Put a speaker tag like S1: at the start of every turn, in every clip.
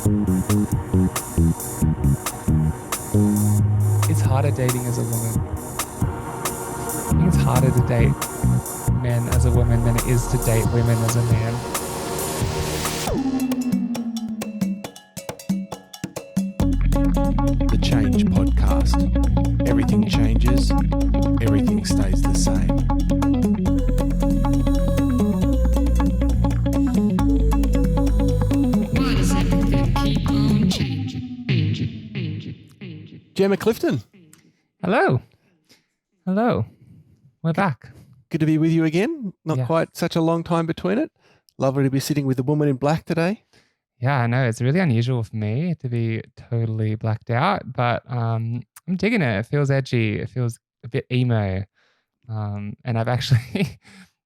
S1: It's harder dating as a woman. I think it's harder to date men as a woman than it is to date women as a man.
S2: The Change Podcast. Everything changes, everything stays the same.
S3: Why does everything keep on changing?
S2: Jemma Clifton,
S1: Hello. Hello. We're back.
S2: good to be with you again. Not
S1: Yeah.
S2: quite such a long time between it. Lovely to be sitting with the woman in black today.
S1: Yeah, I know. It's really unusual for me to be totally blacked out, but I'm digging it. It feels edgy. It feels a bit emo. And I've actually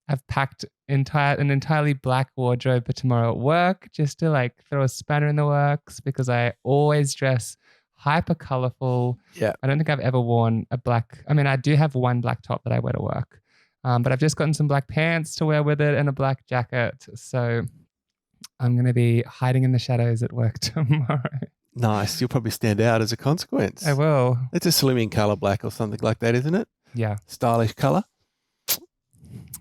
S1: I've packed an entirely black wardrobe for tomorrow at work just to like throw a spanner in the works because I always dress hyper colorful.
S2: Yeah.
S1: I don't think I've ever worn a black. I mean, I do have one black top that I wear to work, but I've just gotten some black pants to wear with it and a black jacket. So I'm going to be hiding in the shadows at work tomorrow.
S2: Nice. You'll probably stand out as a consequence.
S1: I will.
S2: It's a slimming colour black or something like that, isn't it?
S1: Yeah.
S2: Stylish colour.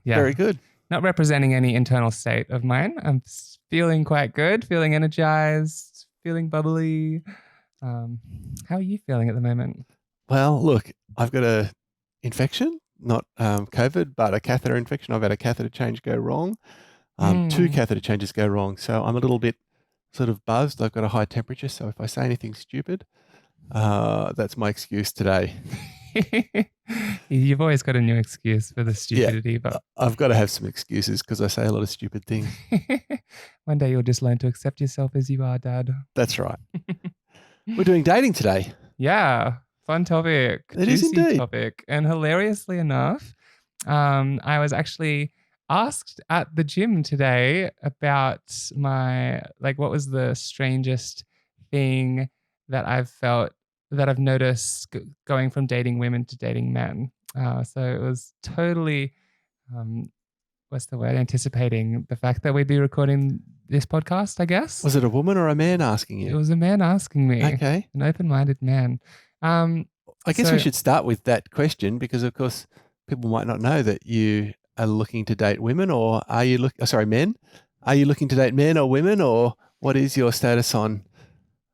S1: Yeah.
S2: Very good.
S1: Not representing any internal state of mine. I'm feeling quite good, feeling energized, feeling bubbly. How are you feeling at the moment?
S2: Well, look, I've got a infection, not COVID, but a catheter infection. I've had a catheter change go wrong. Two catheter changes go wrong. So I'm a little bit sort of buzzed. I've got a high temperature. So if I say anything stupid, that's my excuse today.
S1: You've always got a new excuse for the stupidity, but
S2: I've got to have some excuses because I say a lot of stupid things.
S1: one day you'll just learn to accept yourself as you are, Dad.
S2: That's right. We're doing dating today.
S1: Yeah, fun topic.
S2: It is
S1: Juicy
S2: indeed.
S1: topic. And hilariously enough, I was actually asked at the gym today about what was the strangest thing that I've noticed going from dating women to dating men. So it was totally, what's the word? Anticipating the fact that we'd be recording this podcast, I guess.
S2: Was it a woman or a man asking
S1: It
S2: you?
S1: was a man asking me.
S2: Okay.
S1: An open-minded man.
S2: I guess
S1: So-
S2: we should start with that question because, of course, people might not know that you are looking to date women, or are you men? Are you looking to date men or women, or what is your status on?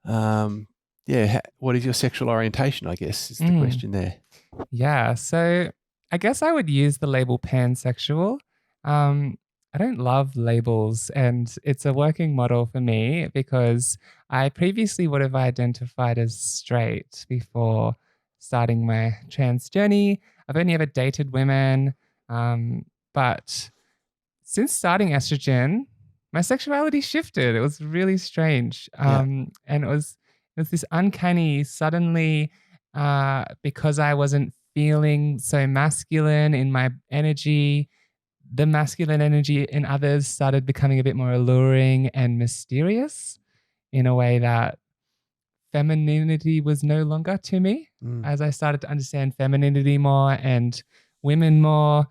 S2: What is your sexual orientation? I guess is the question there.
S1: Yeah, so I guess I would use the label pansexual. I don't love labels, and it's a working model for me because I previously would have identified as straight before starting my trans journey. I've only ever dated women, but since starting estrogen, my sexuality shifted. It was really strange, and it was this uncanny suddenly because I wasn't feeling so masculine in my energy. The masculine energy in others started becoming a bit more alluring and mysterious in a way that femininity was no longer to me. As I started to understand femininity more and women more,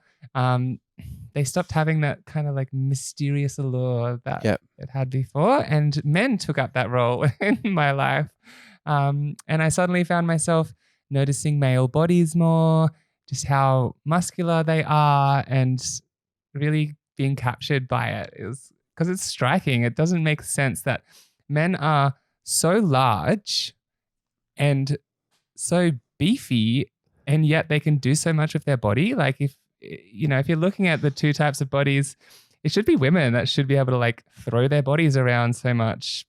S1: they stopped having that kind of like mysterious allure that it had before, and men took up that role in my life. And I suddenly found myself noticing male bodies more, just how muscular they are, and really being captured by it. Is because it's striking. It doesn't make sense that men are so large and so beefy, and yet they can do so much with their body. Like if you're looking at the two types of bodies, it should be women that should be able to like throw their bodies around so much.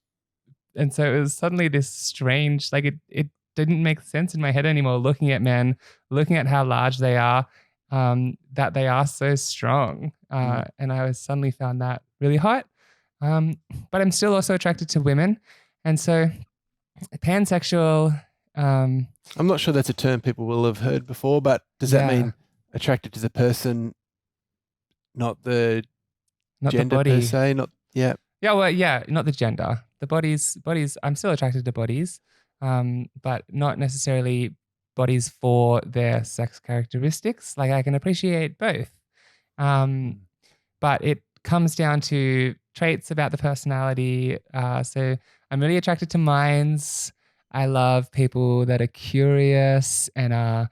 S1: And so it was suddenly this strange, like it didn't make sense in my head anymore, looking at men, looking at how large they are, that they are so strong. And I was suddenly found that really hot. But I'm still also attracted to women. And so pansexual.
S2: I'm not sure that's a term people will have heard before, but does that mean attracted to the person, not the gender
S1: the body
S2: per se? Not
S1: not the gender. The bodies. I'm still attracted to bodies, but not necessarily bodies for their sex characteristics. Like I can appreciate both, but it comes down to traits about the personality. So I'm really attracted to minds. I love people that are curious and are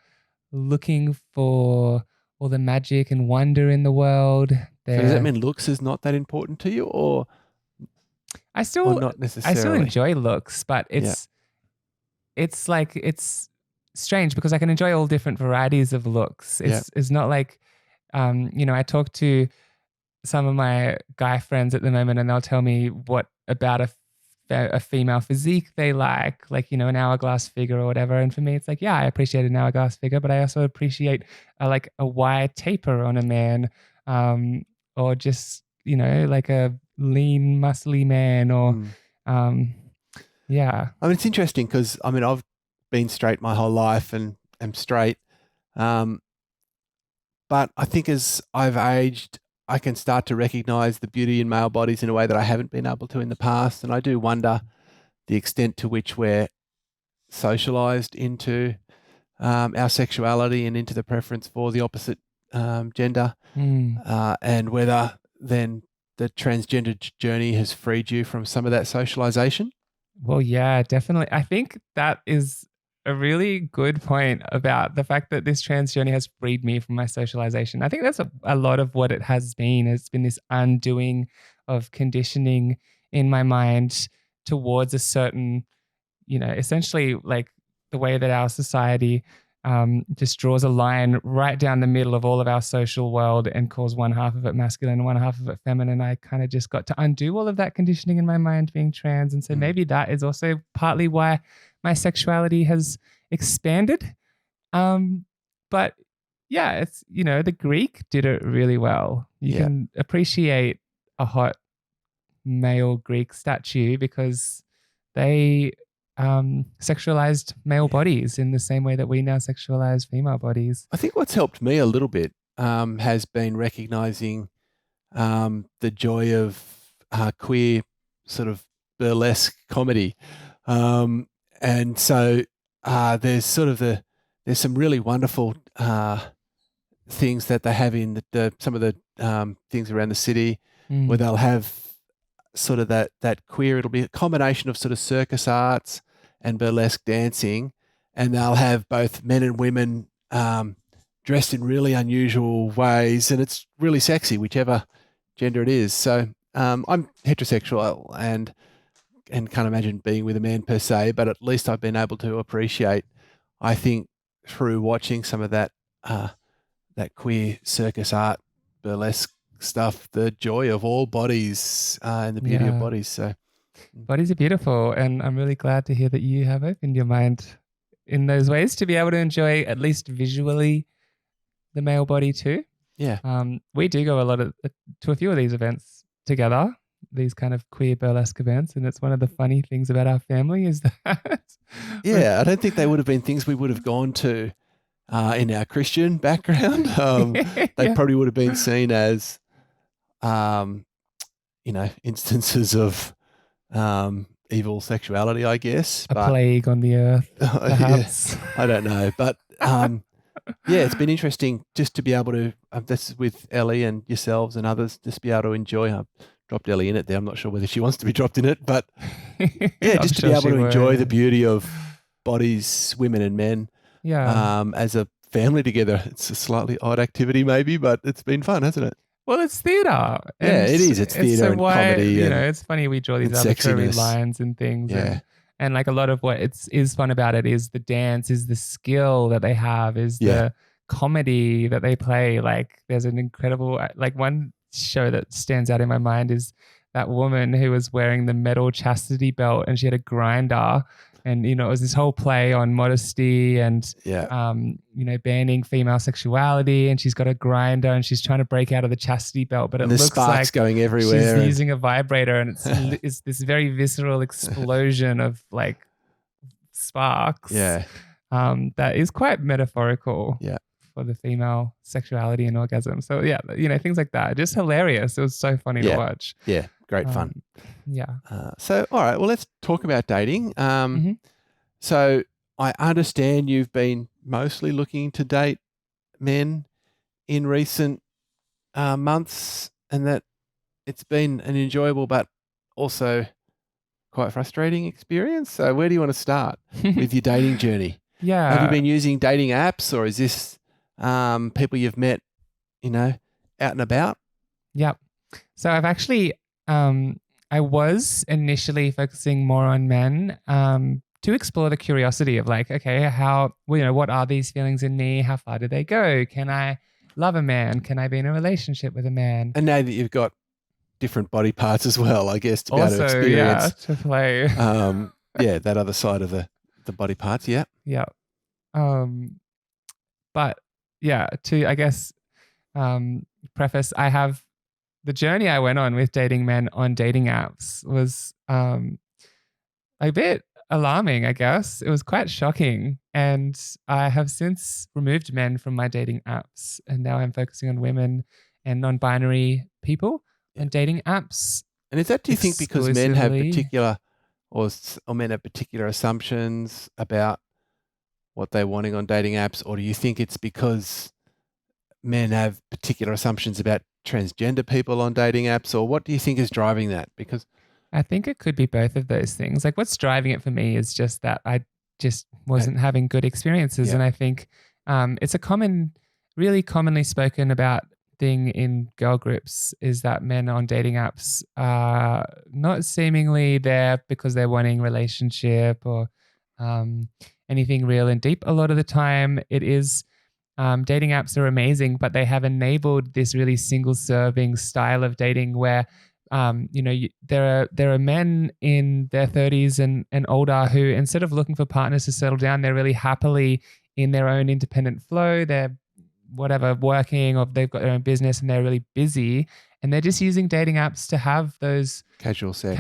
S1: looking for all the magic and wonder in the world.
S2: So does that
S1: They're
S2: mean looks is not that important to you,
S1: I
S2: or
S1: still
S2: not
S1: I still
S2: necessarily?
S1: enjoy looks, but
S2: Yeah.
S1: it's like it's strange because I can enjoy all different varieties of looks.
S2: Yeah.
S1: It's not like I talk to some of my guy friends at the moment and they'll tell me what about a female physique they like, an hourglass figure or whatever. And for me, it's like, yeah, I appreciate an hourglass figure, but I also appreciate like a wide taper on a man, or just, like a lean, muscly man or,
S2: Mm.
S1: um, yeah.
S2: I mean, it's interesting because I've been straight my whole life and am straight. But I think as I've aged, I can start to recognize the beauty in male bodies in a way that I haven't been able to in the past. And I do wonder the extent to which we're socialized into our sexuality and into the preference for the opposite gender,
S1: Mm.
S2: and whether then the transgender journey has freed you from some of that socialization.
S1: Well, yeah, definitely. I think that is a really good point about the fact that this trans journey has freed me from my socialization. I think that's a lot of what it has been. It's been this undoing of conditioning in my mind towards a certain, essentially like the way that our society just draws a line right down the middle of all of our social world and calls one half of it masculine and one half of it feminine. I kind of just got to undo all of that conditioning in my mind being trans. And so maybe that is also partly why my sexuality has expanded. But yeah, it's, the Greek did it really well. You
S2: Yeah.
S1: can appreciate a hot male Greek statue because they sexualized male bodies in the same way that we now sexualize female bodies.
S2: I think what's helped me a little bit has been recognizing the joy of queer sort of burlesque comedy. And so there's some really wonderful things that they have in some of the things around the city where they'll have sort of that queer, it'll be a combination of sort of circus arts and burlesque dancing, and they'll have both men and women dressed in really unusual ways, and it's really sexy, whichever gender it is. So I'm heterosexual and can't imagine being with a man per se, but at least I've been able to appreciate, I think, through watching some of that that queer circus art burlesque stuff, the joy of all bodies and the beauty of
S1: Yeah.
S2: bodies. So
S1: Bodies are beautiful, and I'm really glad to hear that you have opened your mind in those ways to be able to enjoy at least visually the male body too.
S2: yeah,
S1: We do go to a few of these events together, these kind of queer burlesque events, and it's one of the funny things about our family is that
S2: I don't think they would have been things we would have gone to in our Christian background. They
S1: Yeah.
S2: probably would have been seen as, instances of evil sexuality, I guess.
S1: A plague on the earth,
S2: yeah,
S1: perhaps.
S2: I don't know, but it's been interesting just to be able to. This is with Ellie and yourselves and others, just be able to enjoy. I've dropped Ellie in it there. I'm not sure whether she wants to be dropped in it, but just to be able to enjoy the beauty of bodies, women and men, as a family together. It's a slightly odd activity, maybe, but it's been fun, hasn't it?
S1: Well, it's theatre.
S2: Yeah, it is. It's theatre and comedy.
S1: It's funny we draw these arbitrary
S2: sexiness.
S1: lines and things.
S2: Yeah.
S1: And like a lot of what is fun about it is the dance, is the skill that they have, is the comedy that they play. Like there's an incredible, like one show that stands out in my mind is that woman who was wearing the metal chastity belt and she had a grinder. And, it was this whole play on modesty and, banning female sexuality. And she's got a grinder and she's trying to break out of the chastity belt, but it looks like
S2: going everywhere.
S1: She's using a vibrator and it's this very visceral explosion of like sparks.
S2: Yeah.
S1: That is quite metaphorical.
S2: Yeah.
S1: For the female sexuality and orgasm. So things like that. Just hilarious. It was so funny to watch.
S2: Yeah. Great fun.
S1: Yeah.
S2: So, all right. Well, let's talk about dating. So I understand you've been mostly looking to date men in recent months, and that it's been an enjoyable but also quite frustrating experience. So where do you want to start with your dating journey?
S1: Yeah.
S2: Have you been using dating apps, or is this people you've met, out and about?
S1: Yep. So I've actually, I was initially focusing more on men to explore the curiosity of like, okay, what are these feelings in me? How far do they go? Can I love a man? Can I be in a relationship with a man?
S2: And now that you've got different body parts as well, I guess, to be able to
S1: Also, yeah,
S2: experience,
S1: to play.
S2: that other side of the body parts. Yeah.
S1: Yeah. But yeah, to, I guess, preface, I have the journey I went on with dating men on dating apps was a bit alarming, I guess. It was quite shocking. And I have since removed men from my dating apps. And now I'm focusing on women and non binary people on dating apps.
S2: And is that, do you think, because men have
S1: exclusively.
S2: particular or men have particular assumptions about what they're wanting on dating apps, or do you think it's because men have particular assumptions about transgender people on dating apps, or what do you think is driving that? Because
S1: I think it could be both of those things. Like what's driving it for me is just that I just wasn't having good experiences.
S2: Yeah.
S1: And I think it's a really commonly spoken about thing in girl groups is that men on dating apps are not seemingly there because they're wanting relationship or anything real and deep. A lot of the time it is dating apps are amazing, but they have enabled this really single serving style of dating where there are men in their 30s and older who, instead of looking for partners to settle down, they're really happily in their own independent flow. They're working, or they've got their own business and they're really busy, and they're just using dating apps to have those
S2: casual sex,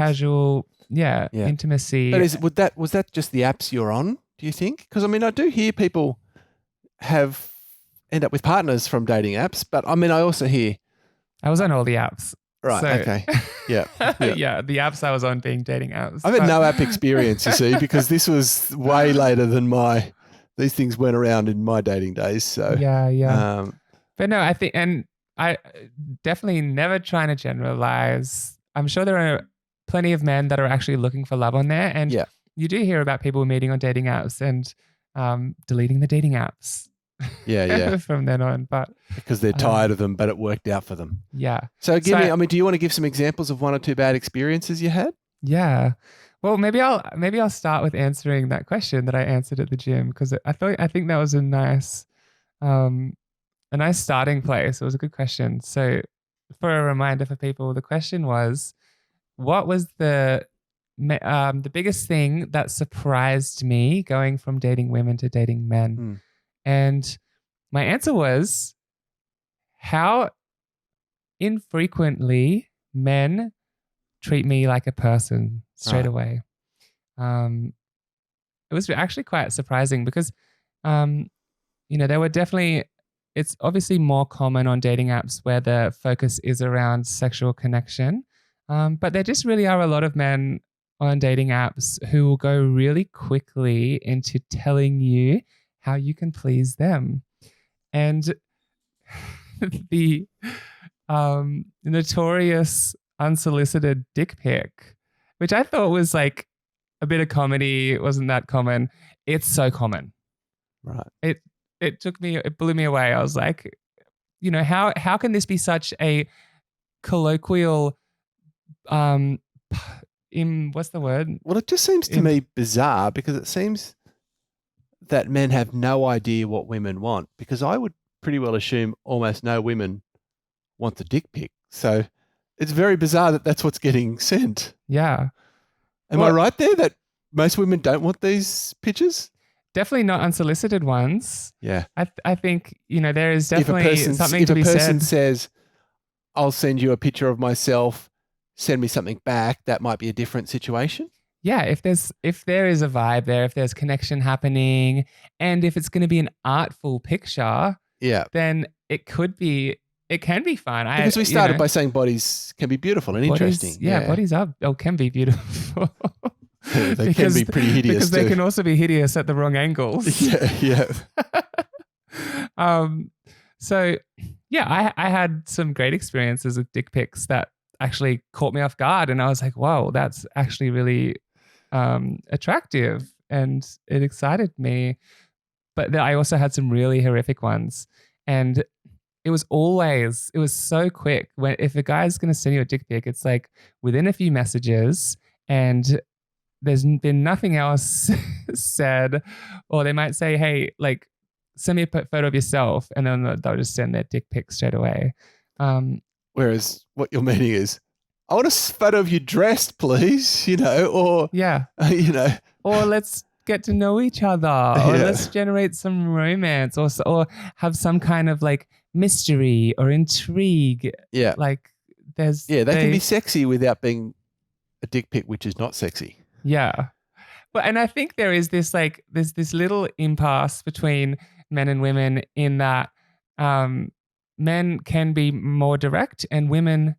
S1: intimacy.
S2: But was that just the apps you're on, do you think? Because I mean, I do hear people end up with partners from dating apps, but I mean, I also hear
S1: I was on all the apps.
S2: Right.
S1: So,
S2: okay. Yeah.
S1: Yeah. The apps I was on being dating apps.
S2: I've had no app experience, you see, because this was way later than these things went around in my dating days. So
S1: yeah. But no, I think, and I definitely never trying to generalize. I'm sure there are plenty of men that are actually looking for love on there, and you do hear about people meeting on dating apps and deleting the dating apps.
S2: Yeah.
S1: From then on, but
S2: because they're tired of them, but it worked out for them.
S1: Yeah.
S2: So do you want to give some examples of one or two bad experiences you had?
S1: Yeah. Well, maybe I'll start with answering that question that I answered at the gym, because I think that was a nice starting place. It was a good question. So, for a reminder for people, the question was, what was the biggest thing that surprised me going from dating women to dating men? And my answer was how infrequently men treat me like a person straight away. It was actually quite surprising because, there were definitely, it's obviously more common on dating apps where the focus is around sexual connection. But there just really are a lot of men on dating apps who will go really quickly into telling you how you can please them. And the notorious unsolicited dick pic, which I thought was like a bit of comedy. It wasn't that common. It's so common.
S2: Right.
S1: It blew me away. I was like, how can this be such a colloquial, what's the word?
S2: Well, it just seems to me bizarre, because it seems that men have no idea what women want, because I would pretty well assume almost no women want the dick pic. So it's very bizarre that that's what's getting sent.
S1: Yeah.
S2: Am I right there that most women don't want these pictures?
S1: Definitely not unsolicited ones.
S2: Yeah.
S1: I think, there is definitely something to be said.
S2: If a person says, I'll send you a picture of myself, send me something back, that might be a different situation.
S1: Yeah, if there is a vibe there, if there's connection happening, and if it's going to be an artful picture, then it can be fun.
S2: Because we started by saying bodies can be beautiful and interesting.
S1: Yeah, bodies can be beautiful.
S2: They can be pretty hideous
S1: because they can also be hideous at the wrong angles.
S2: Yeah.
S1: So yeah, I had some great experiences with dick pics that actually caught me off guard. And I was like, whoa, that's actually really attractive. And it excited me. But I also had some really horrific ones. And it was so quick. If a guy's going to send you a dick pic, it's like within a few messages, and there's been nothing else said. Or they might say, hey, like, send me a photo of yourself, and then they'll just send their dick pic straight away.
S2: Whereas what you're meaning is, I want a photo of you dressed, please, or,
S1: yeah, or let's get to know each other, or let's generate some romance, or have some kind of like mystery or intrigue.
S2: Yeah.
S1: Like they
S2: can be sexy without being a dick pic, which is not sexy.
S1: Yeah. But, and I think there is this like, there's this little impasse between men and women in that men can be more direct and women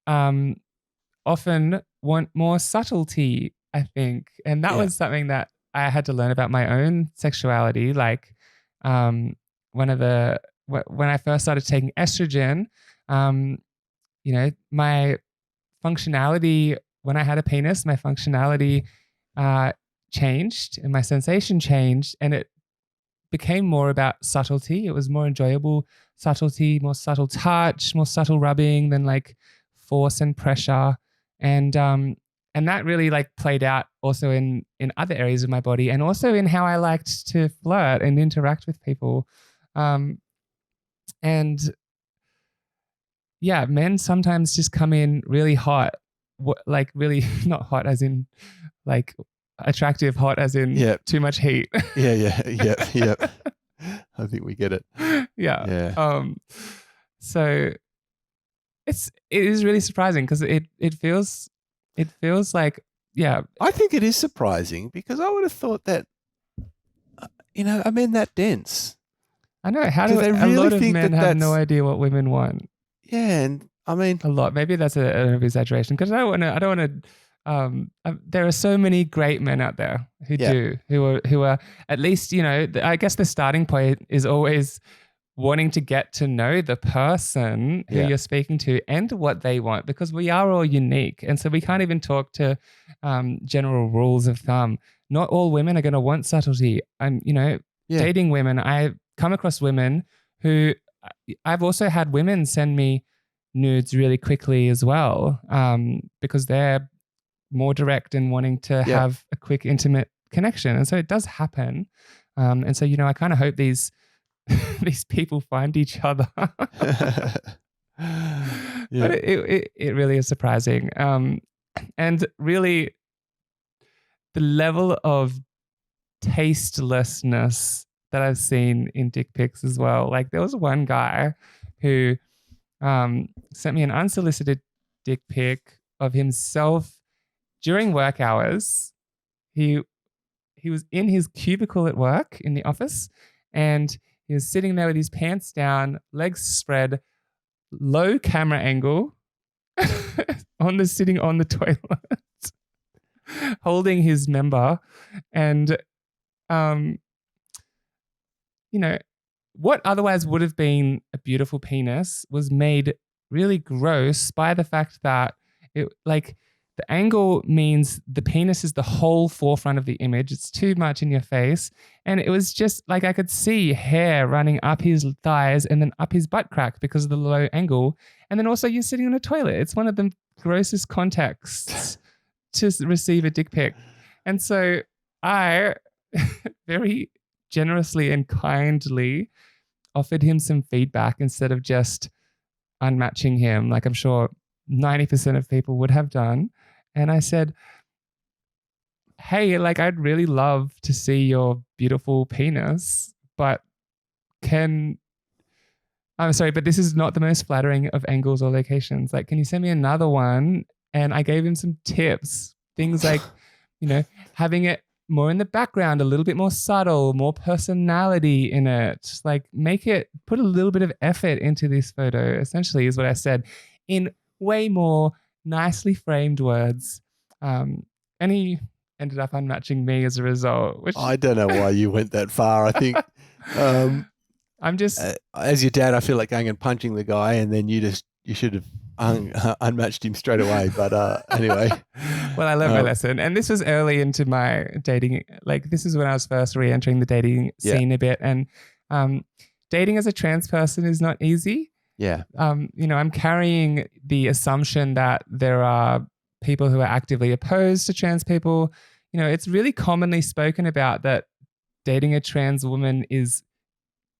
S1: often want more subtlety, I think. And that was something that I had to learn about my own sexuality. Like when I first started taking estrogen, my functionality, when I had a penis, my functionality changed and my sensation changed, and it became more about subtlety. It was more enjoyable subtlety, more subtle touch, more subtle rubbing than like force and pressure. And that really like played out also in other areas of my body, and also in how I liked to flirt and interact with people. And yeah, men sometimes just come in really hot, like really not hot as in like attractive, hot as in too much heat.
S2: Yeah. I think we get it.
S1: Yeah. So it is really surprising because it feels like, yeah.
S2: I think it is surprising because I would have thought that, are men that dense?
S1: I know. How do a lot of men have no idea what women want?
S2: Yeah, and I mean
S1: a lot. Maybe that's an exaggeration because I don't want to. There are so many great men out there who are at least, I guess the starting point is always wanting to get to know the person who you're speaking to and what they want, because we are all unique. And so we can't even talk to general rules of thumb. Not all women are going to want subtlety. And, dating women, I come across women who I've also had women send me nudes really quickly as well, because they're more direct and wanting to have a quick, intimate connection. And so it does happen. And so, I kind of hope these people find each other. But it really is surprising. And really the level of tastelessness that I've seen in dick pics as well. Like there was one guy who sent me an unsolicited dick pic of himself during work hours. He was in his cubicle at work in the office, and he was sitting there with his pants down, legs spread, low camera angle, sitting on the toilet, holding his member, and what otherwise would have been a beautiful penis was made really gross by the fact that the angle means the penis is the whole forefront of the image. It's too much in your face. And it was just like I could see hair running up his thighs and then up his butt crack because of the low angle. And then also you're sitting on a toilet. It's one of the grossest contexts to receive a dick pic. And so I very generously and kindly offered him some feedback instead of just unmatching him, like I'm sure 90% of people would have done. And I said, hey, like I'd really love to see your beautiful penis, but I'm sorry, but this is not the most flattering of angles or locations. Like, can you send me another one? And I gave him some tips, things like, having it more in the background, a little bit more subtle, more personality in it. Like put a little bit of effort into this photo, essentially is what I said in way more nicely framed words. And he ended up unmatching me as a result. Which
S2: I don't know why you went that far. I think
S1: I'm just
S2: as your dad, I feel like going and punching the guy, and then you should have unmatched him straight away. But anyway.
S1: Well, I learned my lesson. And this was early into my dating. Like, this is when I was first re-entering the dating scene a bit. And dating as a trans person is not easy.
S2: Yeah.
S1: I'm carrying the assumption that there are people who are actively opposed to trans people. It's really commonly spoken about that dating a trans woman is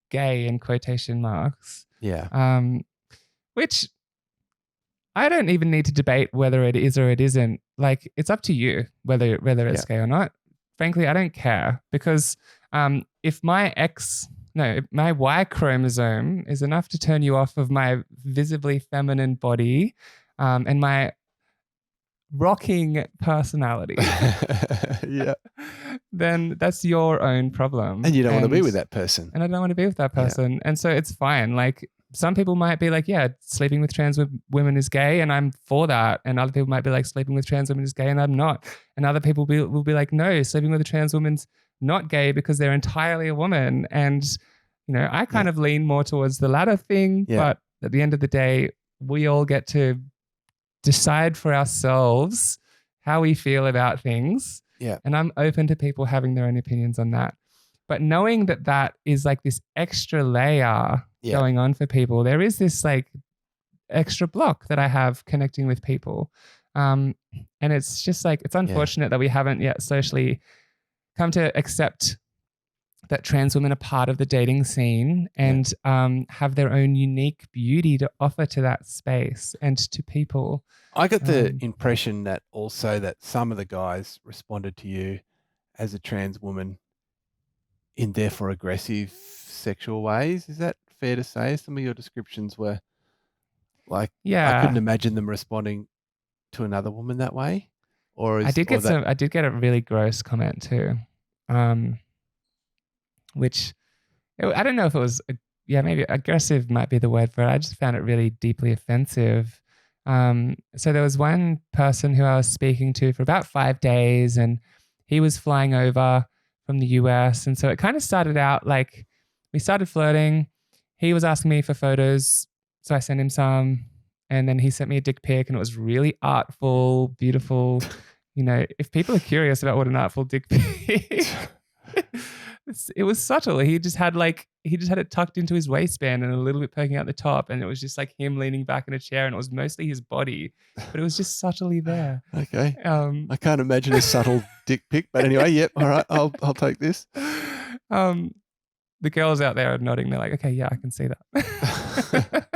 S1: gay in quotation marks.
S2: Yeah.
S1: Which I don't even need to debate whether it is or it isn't. Like, it's up to you whether it's gay or not. Frankly, I don't care, because if my Y chromosome is enough to turn you off of my visibly feminine body and my rocking personality,
S2: yeah,
S1: then that's your own problem.
S2: And you don't want to be with that person.
S1: And I don't want to be with that person. Yeah. And so it's fine. Like, some people might be like, yeah, sleeping with trans women is gay, and I'm for that. And other people might be like, sleeping with trans women is gay, and I'm not. And other people will be like, no, sleeping with a trans woman's not gay because they're entirely a woman. And, I kind of lean more towards the latter thing. Yeah. But at the end of the day, we all get to decide for ourselves how we feel about things.
S2: Yeah.
S1: And I'm open to people having their own opinions on that. But knowing that is like this extra layer going on for people, there is this like extra block that I have connecting with people. And it's just like, it's unfortunate that we haven't yet socially come to accept that trans women are part of the dating scene and have their own unique beauty to offer to that space and to people.
S2: I got the impression that also that some of the guys responded to you as a trans woman in therefore aggressive sexual ways. Is that fair to say? Some of your descriptions were like, I couldn't imagine them responding to another woman that way.
S1: I did get a really gross comment too. Which I don't know if it was, maybe aggressive might be the word for it. I just found it really deeply offensive. So there was one person who I was speaking to for about 5 days, and he was flying over from the US. And so it kind of started out like, we started flirting. He was asking me for photos, so I sent him some, and then he sent me a dick pic, and it was really artful, beautiful. If people are curious about what an artful dick pic it was subtle. He just had it tucked into his waistband and a little bit poking out the top, and it was just like him leaning back in a chair, and it was mostly his body, but it was just subtly there.
S2: Okay. I can't imagine a subtle dick pic, but anyway, yep. All right, I'll take this.
S1: The girls out there are nodding. They're like, okay, yeah, I can see that.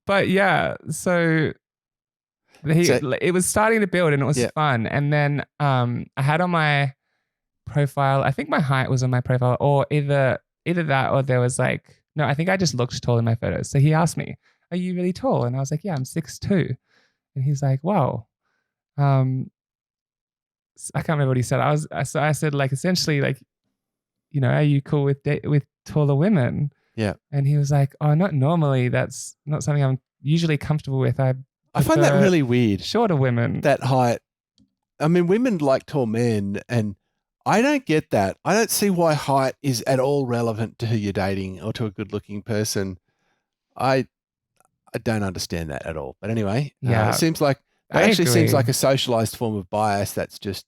S1: But yeah, so it was starting to build, and it was fun. And then I had on my profile, I think my height was on my profile, or either that, or there was like, no, I think I just looked tall in my photos. So he asked me, are you really tall? And I was like, yeah, I'm 6'2". And he's like, wow. I can't remember what he said. I said like, essentially like, are you cool with taller women?
S2: Yeah.
S1: And he was like, oh, not normally. That's not something I'm usually comfortable with. I
S2: find that really weird.
S1: Shorter women.
S2: That height. I mean, women like tall men, and I don't get that. I don't see why height is at all relevant to who you're dating or to a good-looking person. I don't understand that at all. But anyway, it seems like seems like a socialized form of bias that's just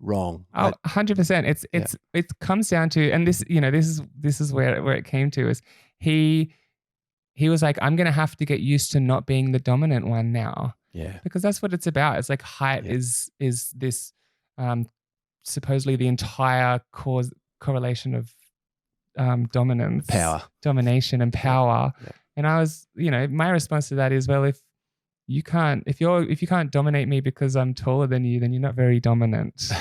S2: wrong.
S1: Oh, 100%. It comes down to, and this is where it came to, is he was like, I'm going to have to get used to not being the dominant one now.
S2: Yeah.
S1: Because that's what it's about. It's like height is this supposedly the entire correlation of dominance, domination and power. Yeah. And I was, my response to that is, well, if you can't dominate me because I'm taller than you, then you're not very dominant.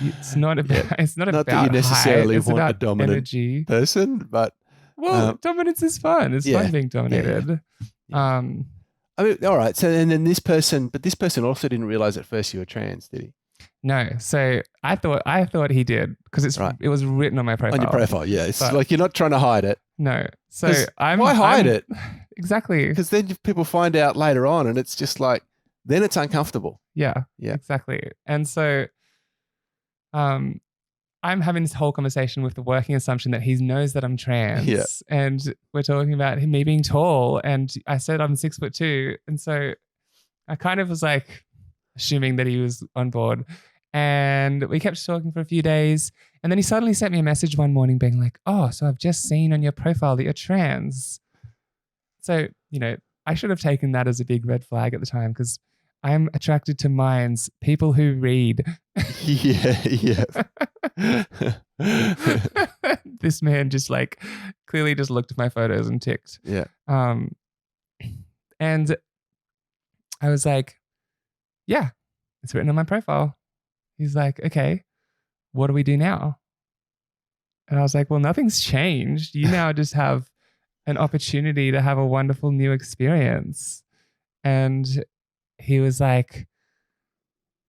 S1: It's not about
S2: that you necessarily
S1: height.
S2: want a dominant
S1: energy.
S2: Person, but
S1: dominance is fun. It's fun being dominated.
S2: Yeah. I mean, all right. So, and then this person also didn't realize at first you were trans, did he?
S1: No. So I thought he did, because it was written on my profile.
S2: On your profile, yeah. It's like you're not trying to hide it.
S1: No. So
S2: why hide it?
S1: Exactly.
S2: Because then people find out later on, and it's just like, then it's uncomfortable.
S1: Yeah. Yeah. Exactly. And so, I'm having this whole conversation with the working assumption that he knows that I'm trans.
S2: Yeah.
S1: And we're talking about me being tall. And I said I'm 6'2". And so I kind of was like assuming that he was on board. And we kept talking for a few days. And then he suddenly sent me a message one morning being like, oh, so I've just seen on your profile that you're trans. So, I should have taken that as a big red flag at the time because I'm attracted to minds, people who read.
S2: Yeah.
S1: This man just clearly just looked at my photos and ticked.
S2: Yeah.
S1: And I was like, yeah, it's written on my profile. He's like, okay, what do we do now? And I was like, well, nothing's changed. You now just have an opportunity to have a wonderful new experience. And he was like,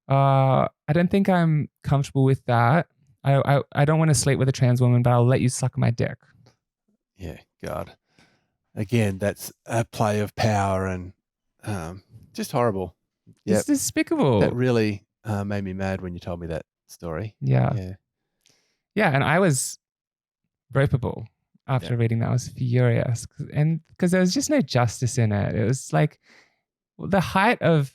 S1: I don't think I'm comfortable with that. I don't want to sleep with a trans woman, but I'll let you suck my dick.
S2: Yeah, God. Again, that's a play of power and just horrible. Yep.
S1: It's despicable.
S2: That really made me mad when you told me that story.
S1: Yeah. Yeah, and I was ropeable after reading that. I was furious. And because there was just no justice in it. It was like the height of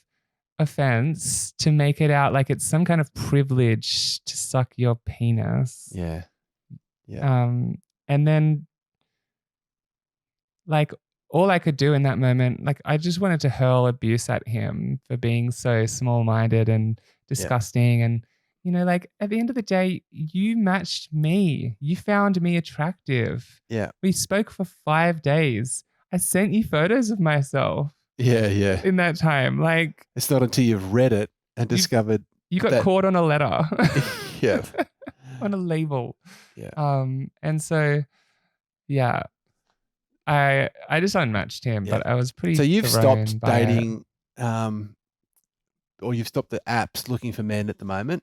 S1: offense to make it out like it's some kind of privilege to suck your penis.
S2: Yeah.
S1: And then all I could do in that moment, I just wanted to hurl abuse at him for being so small-minded and disgusting. And, at the end of the day, you matched me. You found me attractive.
S2: Yeah.
S1: We spoke for 5 days. I sent you photos of myself.
S2: Yeah.
S1: In that time.
S2: It's not until you've read it and discovered
S1: you got caught on a letter.
S2: Yeah.
S1: On a label.
S2: Yeah.
S1: And so, yeah. I just unmatched him, but I was pretty.
S2: So you've stopped dating,
S1: it.
S2: or you've stopped the apps looking for men at the moment.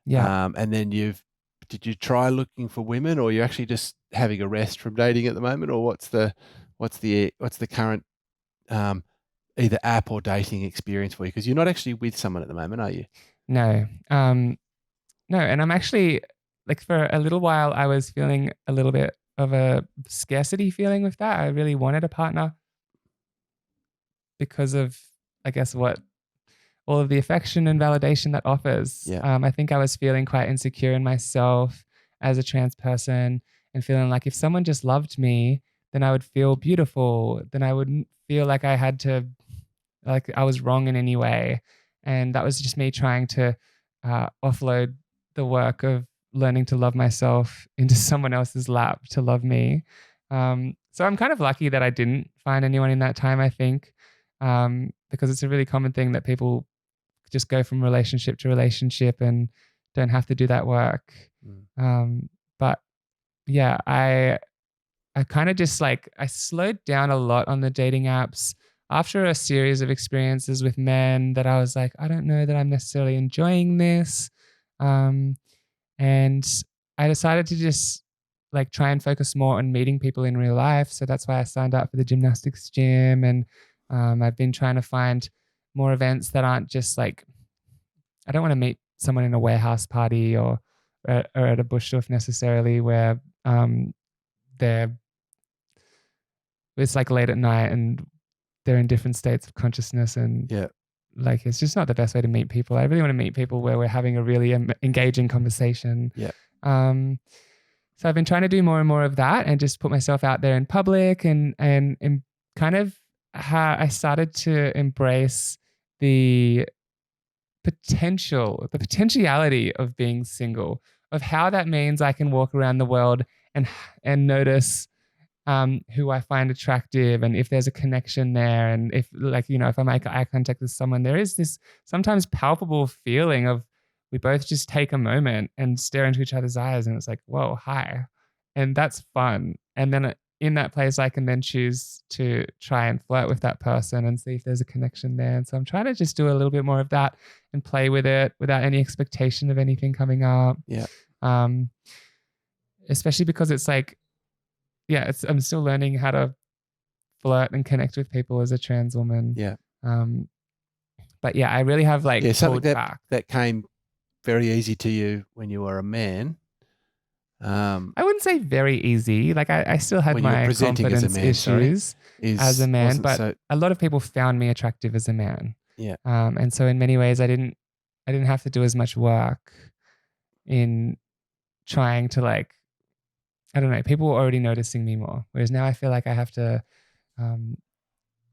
S1: Yeah.
S2: And then did you try looking for women, or you're actually just having a rest from dating at the moment, or what's the current either app or dating experience for you? Because you're not actually with someone at the moment, are you?
S1: No. No, and I'm actually for a little while I was feeling a little bit of a scarcity feeling with that. I really wanted a partner because of, I guess, what all of the affection and validation that offers.
S2: Yeah.
S1: I think I was feeling quite insecure in myself as a trans person and feeling like if someone just loved me, then I would feel beautiful. Then I wouldn't feel like I had to, like I was wrong in any way. And that was just me trying to offload the work of learning to love myself into someone else's lap to love me. So I'm kind of lucky that I didn't find anyone in that time, I think, because it's a really common thing that people just go from relationship to relationship and don't have to do that work. But yeah, I kind of just I slowed down a lot on the dating apps after a series of experiences with men that I was like, I don't know that I'm necessarily enjoying this. And I decided to just try and focus more on meeting people in real life. So that's why I signed up for the gymnastics gym. And I've been trying to find more events that aren't just I don't want to meet someone in a warehouse party or at a bush stuff necessarily where it's late at night and they're in different states of consciousness and it's just not the best way to meet people. I really want to meet people where we're having a really engaging conversation. So I've been trying to do more and more of that and just put myself out there in public and kind of how I started to embrace the potentiality of being single, of how that means I can walk around the world and notice who I find attractive and if there's a connection there. And if if I make eye contact with someone, there is this sometimes palpable feeling of we both just take a moment and stare into each other's eyes and it's like, whoa, hi. And that's fun. And then in that place, I can then choose to try and flirt with that person and see if there's a connection there. And so I'm trying to just do a little bit more of that and play with it without any expectation of anything coming up. Especially because it's I'm still learning how to flirt and connect with people as a trans woman. But I really have
S2: something
S1: pulled back.
S2: that came very easy to you when you were a man.
S1: I wouldn't say very easy. Like I still had
S2: when you were
S1: my
S2: presenting as a
S1: confidence
S2: man,
S1: issues as a man,
S2: wasn't
S1: but
S2: so,
S1: a lot of people found me attractive as a man.
S2: yeah.
S1: And so in many ways I didn't have to do as much work in trying to like, I don't know, people were already noticing me more. Whereas now I feel like I have to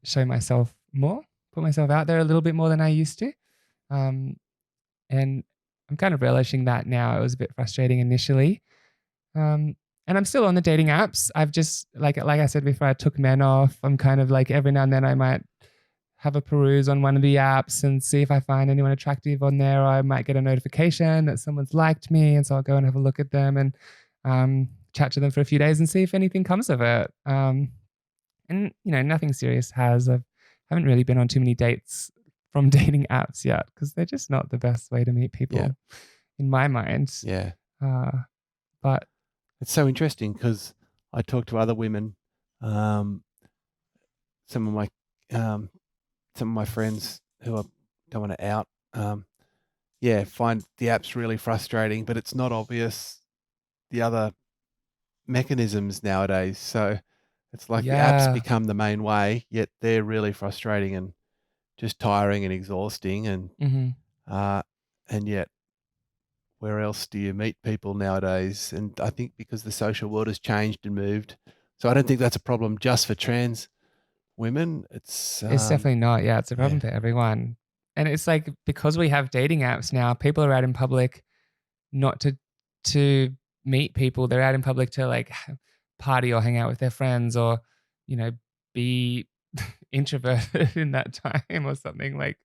S1: show myself more, put myself out there a little bit more than I used to. And I'm kind of relishing that now. It was a bit frustrating initially. And I'm still on the dating apps. I've just, like I said before, I took men off. I'm kind of like every now and then I might have a peruse on one of the apps and see if I find anyone attractive on there. Or I might get a notification that someone's liked me. And so I'll go and have a look at them and chat to them for a few days and see if anything comes of it. And, nothing serious has. I haven't really been on too many dates from dating apps yet because they're just not the best way to meet people in my mind.
S2: Yeah.
S1: But
S2: it's so interesting because I talk to other women, some of my friends who I don't want to out, find the apps really frustrating, but it's not obvious the other mechanisms nowadays. So it's like the apps become the main way, yet they're really frustrating and just tiring and exhausting. And and yet, where else do you meet people nowadays? And I think because the social world has changed and moved, so I don't think that's a problem just for trans women. It's
S1: definitely not. Yeah, it's a problem for everyone. And it's like because we have dating apps now, people are out in public not to meet people. They're out in public to like party or hang out with their friends or, be introverted in that time or something like.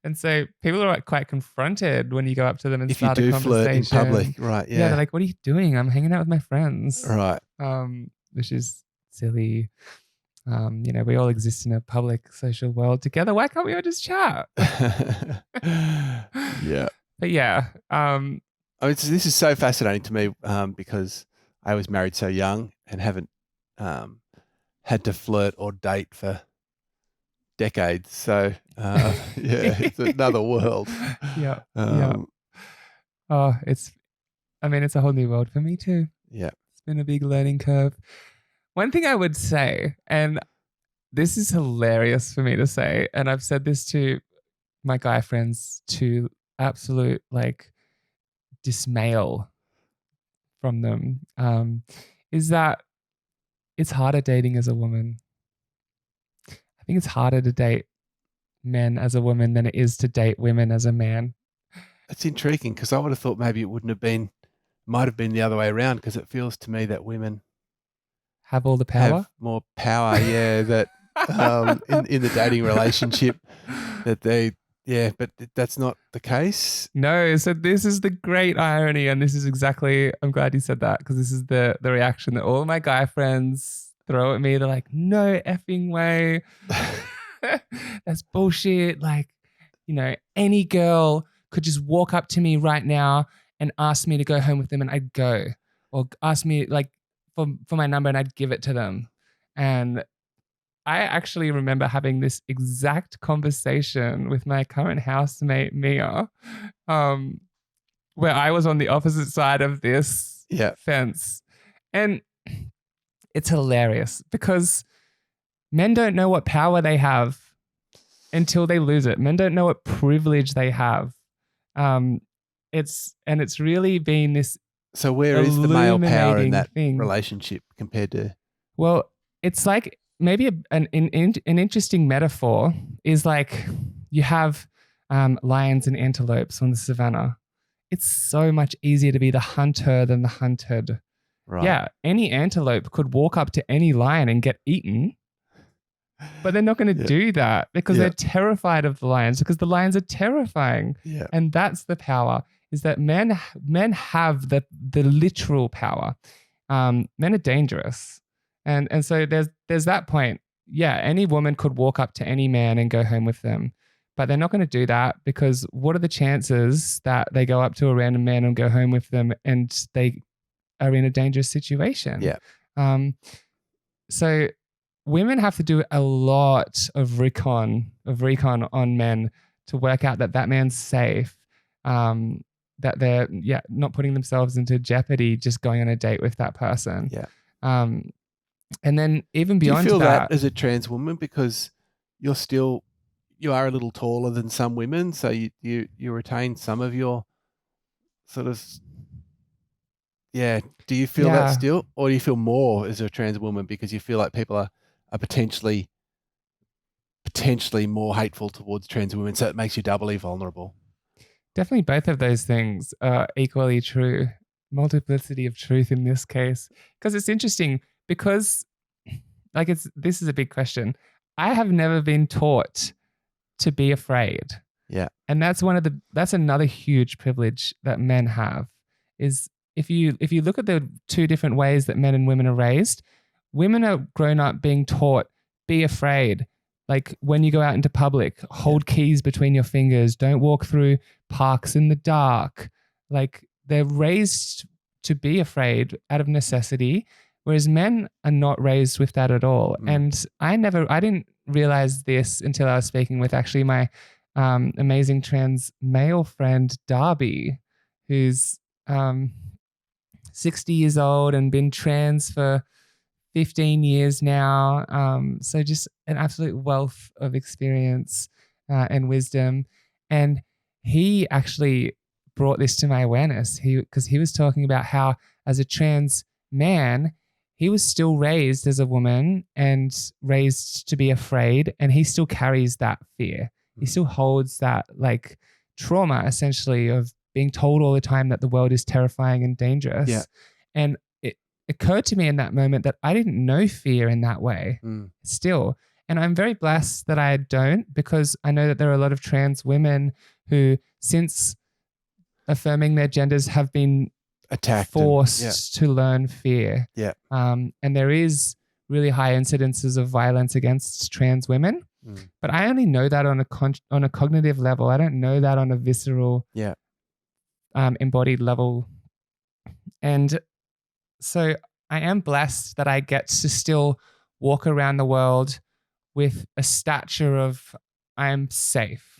S1: And so people are like quite confronted when you go up to them and
S2: if you
S1: start a
S2: do
S1: conversation.
S2: flirt in public, right? Yeah,
S1: they're like, "What are you doing?" "I'm hanging out with my friends."
S2: Right.
S1: Which is silly. We all exist in a public social world together. Why can't we all just chat?
S2: Yeah.
S1: But yeah.
S2: This is so fascinating to me because I was married so young and haven't had to flirt or date for decades. So it's another world.
S1: Yeah. Oh, it's a whole new world for me too.
S2: Yeah.
S1: It's been a big learning curve. One thing I would say, and this is hilarious for me to say, and I've said this to my guy friends to absolute like dismayal from them, is that it's harder dating as a woman. I think it's harder to date men as a woman than it is to date women as a man.
S2: It's intriguing because I would have thought maybe it might have been the other way around because it feels to me that women
S1: have all the power,
S2: have more power. Yeah, that in the dating relationship that but that's not the case.
S1: No, so this is the great irony, and this is exactly, I'm glad you said that because this is the reaction that all of my guy friends throw at me. They're like, "No effing way. That's bullshit. Like, any girl could just walk up to me right now and ask me to go home with them and I'd go, or ask me like for my number and I'd give it to them." And I actually remember having this exact conversation with my current housemate, Mia, where I was on the opposite side of this fence. And it's hilarious because men don't know what power they have until they lose it. Men don't know what privilege they have. It's really been this.
S2: So where is the male power in that
S1: thing.
S2: Relationship compared to?
S1: Well, it's like maybe an interesting metaphor is like you have lions and antelopes on the savannah. It's so much easier to be the hunter than the hunted.
S2: Right.
S1: Yeah, any antelope could walk up to any lion and get eaten, but they're not going to do that because they're terrified of the lions, because the lions are terrifying.
S2: Yeah.
S1: And that's the power, is that men have the literal power. Men are dangerous. And so there's that point. Yeah, any woman could walk up to any man and go home with them, but they're not going to do that because what are the chances that they go up to a random man and go home with them and they are in a dangerous situation?
S2: Yeah.
S1: So women have to do a lot of recon on men to work out that man's safe, that they're not putting themselves into jeopardy just going on a date with that person.
S2: Yeah.
S1: And then even
S2: Do you
S1: beyond
S2: feel
S1: that,
S2: as a trans woman, because you are a little taller than some women, so you retain some of your sort of, do you feel that still, or do you feel more as a trans woman because you feel like people are potentially more hateful towards trans women, so it makes you doubly vulnerable?
S1: Definitely both of those things are equally true. Multiplicity of truth in this case. Because it's interesting, because this is a big question. I have never been taught to be afraid.
S2: Yeah.
S1: And that's another huge privilege that men have, is if you look at the two different ways that men and women are raised, women are grown up being taught, be afraid. Like when you go out into public, hold keys between your fingers, don't walk through parks in the dark. Like they're raised to be afraid out of necessity, whereas men are not raised with that at all. And I didn't realize this until I was speaking with actually my amazing trans male friend, Darby, who's 60 years old and been trans for 15 years now. So just an absolute wealth of experience and wisdom. And he actually brought this to my awareness. Because he was talking about how as a trans man, he was still raised as a woman and raised to be afraid, and he still carries that fear. He still holds that like trauma essentially of being told all the time that the world is terrifying and dangerous.
S2: Yeah.
S1: And it occurred to me in that moment that I didn't know fear in that way still. And I'm very blessed that I don't, because I know that there are a lot of trans women who, since affirming their genders, have been
S2: attacked,
S1: forced to learn fear.
S2: Yeah.
S1: And there is really high incidences of violence against trans women. But I only know that on a cognitive level. I don't know that on a visceral, embodied level. And so I am blessed that I get to still walk around the world with a stature of I'm safe.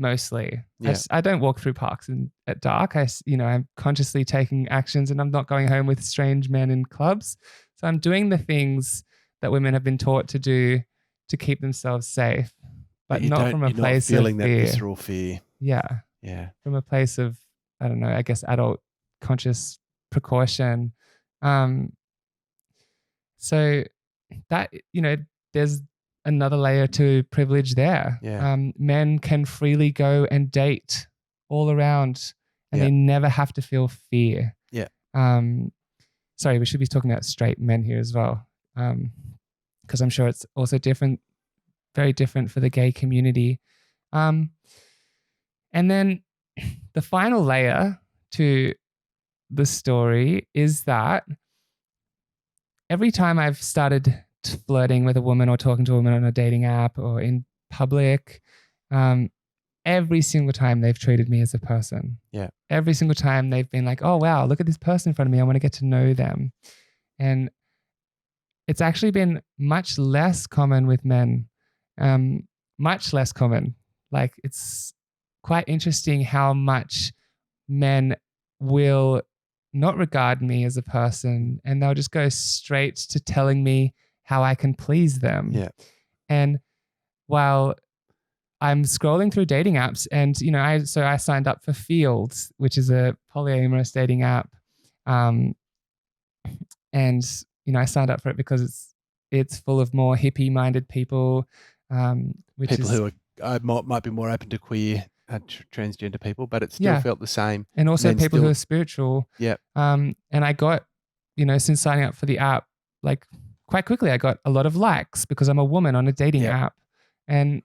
S1: Mostly.
S2: Yeah.
S1: I don't walk through parks at dark. I'm consciously taking actions, and I'm not going home with strange men in clubs. So I'm doing the things that women have been taught to do to keep themselves safe, but not from a place of fear.
S2: Feeling that visceral fear.
S1: Yeah.
S2: Yeah.
S1: From a place of, I don't know, I guess adult conscious precaution. So that, there's another layer to privilege there.
S2: Yeah.
S1: Men can freely go and date all around, and they never have to feel fear.
S2: Yeah.
S1: Sorry, we should be talking about straight men here as well, because I'm sure it's also different, very different for the gay community. And then the final layer to the story is that every time I've started flirting with a woman or talking to a woman on a dating app or in public, every single time they've treated me as a person.
S2: Yeah.
S1: Every single time they've been like, oh, wow, look at this person in front of me. I want to get to know them. And it's actually been much less common with men, much less common. Like, it's quite interesting how much men will not regard me as a person, and they'll just go straight to telling me how I can please them.
S2: Yeah.
S1: And while I'm scrolling through dating apps, and I signed up for Fields, which is a polyamorous dating app, and I signed up for it because it's full of more hippie-minded people,
S2: who might be more open to queer, transgender people, but it still felt the same.
S1: And also people who are spiritual.
S2: Yeah.
S1: And I got, since signing up for the app, like quite quickly, I got a lot of likes because I'm a woman on a dating app. And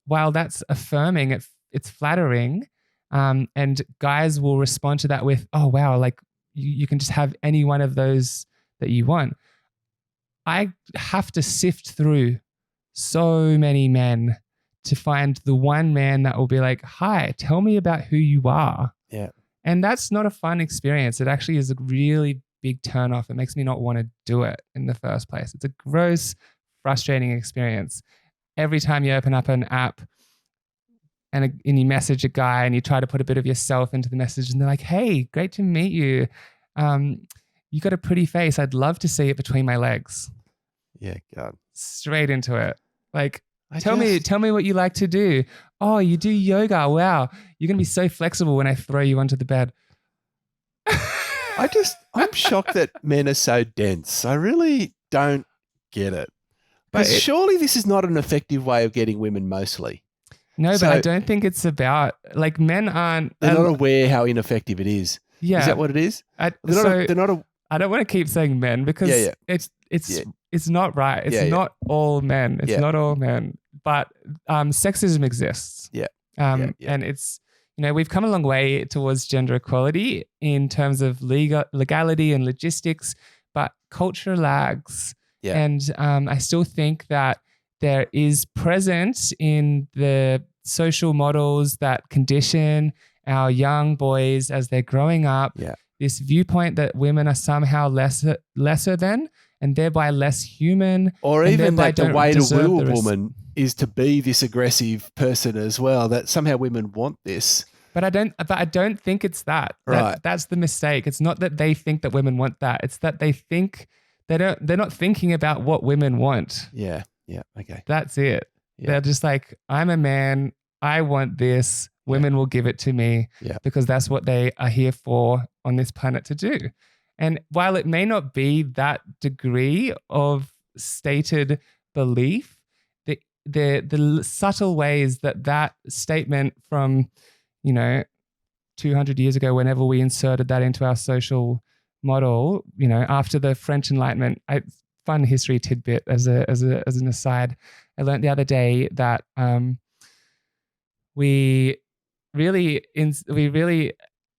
S1: while that's affirming, it's flattering. And guys will respond to that with, oh, wow, like you can just have any one of those that you want. I have to sift through so many men to find the one man that will be like, hi, tell me about who you are.
S2: Yeah.
S1: And that's not a fun experience. It actually is a really big turnoff. It makes me not want to do it in the first place. It's a gross, frustrating experience. Every time you open up an app, and you message a guy and you try to put a bit of yourself into the message, and they're like, "Hey, great to meet you. You got a pretty face. I'd love to see it between my legs."
S2: Yeah, God.
S1: Straight into it. Like,
S2: I
S1: tell me what you like to do. Oh, you do yoga. Wow. You're going to be so flexible when I throw you onto the bed.
S2: I'm shocked that men are so dense. I really don't get it.
S1: But
S2: Because surely this is not an effective way of getting women mostly.
S1: No,
S2: So-
S1: but I don't think it's about, like, men aren't.
S2: They're not aware how ineffective it is.
S1: Yeah.
S2: Is that what it is?
S1: I
S2: They're not a
S1: don't want to keep saying men because it's not right. It's not all men. It's not all men. But sexism exists.
S2: Yeah.
S1: And it's, we've come a long way towards gender equality in terms of legality and logistics, but culture lags.
S2: Yeah.
S1: And I still think that there is present in the social models that condition our young boys as they're growing up, this viewpoint that women are somehow lesser than, and thereby less human.
S2: Or even that the way to woo a woman is to be this aggressive person as well, that somehow women want this.
S1: But I don't think it's that.
S2: Right.
S1: That's the mistake. It's not that they think that women want that. It's that they think they're not thinking about what women want.
S2: Yeah. Yeah. Okay.
S1: That's it.
S2: Yeah.
S1: They're just like, I'm a man. I want this. Women will give it to me because that's what they are here for on this planet to do. And while it may not be that degree of stated belief, the subtle ways that statement from, 200 years ago, whenever we inserted that into our social model, after the French Enlightenment, fun history tidbit as an aside, I learned the other day that we really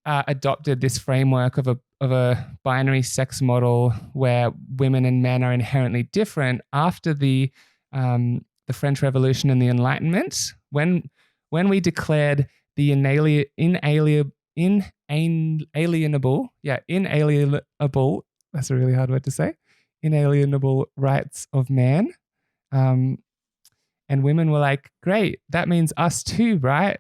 S1: adopted this framework of a binary sex model where women and men are inherently different after the French Revolution and the Enlightenment, when we declared the inalienable, that's a really hard word to say, inalienable rights of man. And women were like, great, that means us too, right?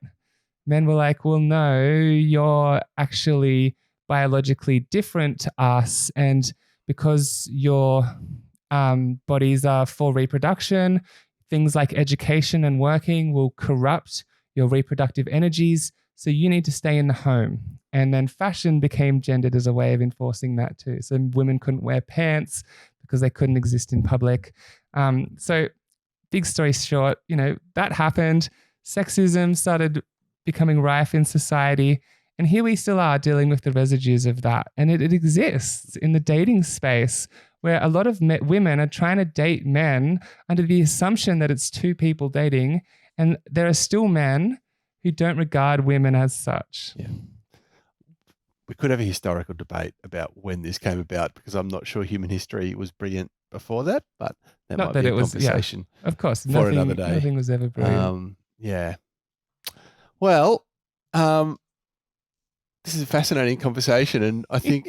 S1: Men were like, well, no, you're actually biologically different to us. And because your bodies are for reproduction, things like education and working will corrupt your reproductive energies. So you need to stay in the home. And then fashion became gendered as a way of enforcing that too. So women couldn't wear pants because they couldn't exist in public. So big story short, that happened. Sexism started becoming rife in society. And here we still are dealing with the residues of that. And it exists in the dating space where a lot of women are trying to date men under the assumption that it's two people dating. And there are still men who don't regard women as such.
S2: Yeah. We could have a historical debate about when this came about because I'm not sure human history was brilliant before that, but that might be a conversation.
S1: Of course,
S2: for another day.
S1: Nothing was ever brilliant.
S2: Yeah. Well, this is a fascinating conversation, and I think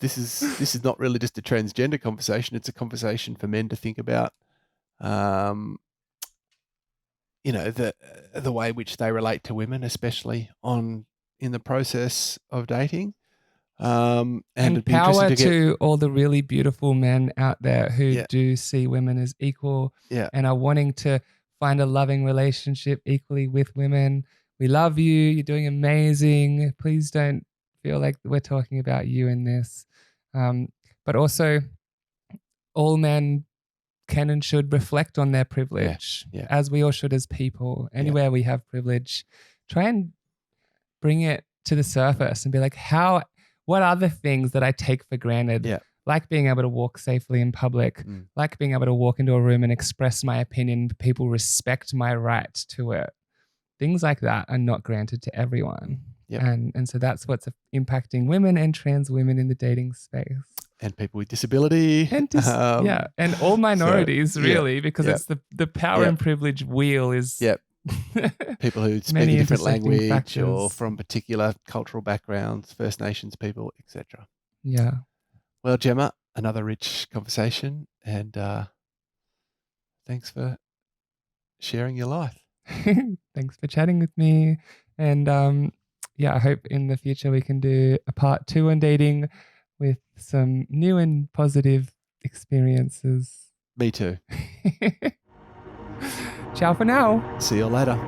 S2: this is not really just a transgender conversation. It's a conversation for men to think about. The way in which they relate to women, especially in the process of dating. And it'd be
S1: power
S2: interesting
S1: to all the really beautiful men out there who do see women as equal and are wanting to find a loving relationship equally with women. We love you. You're doing amazing. Please don't feel like we're talking about you in this. But also, all men can and should reflect on their privilege, as we all should as people. Anywhere we have privilege, try and bring it to the surface and be like, what are the things that I take for granted?
S2: Yeah.
S1: Like being able to walk safely in public, like being able to walk into a room and express my opinion, people respect my right to it. Things like that are not granted to everyone.
S2: Yep.
S1: And so that's what's impacting women and trans women in the dating space.
S2: And people with disability.
S1: And and all minorities because it's the power and privilege wheel is
S2: people who speak a different language or from particular cultural backgrounds, First Nations people, etc.
S1: Yeah.
S2: Well, Jemma, another rich conversation, and thanks for sharing your life.
S1: Thanks for chatting with me. And yeah, I hope in the future we can do a part 2 on dating with some new and positive experiences.
S2: Me too.
S1: Ciao for now.
S2: See you later.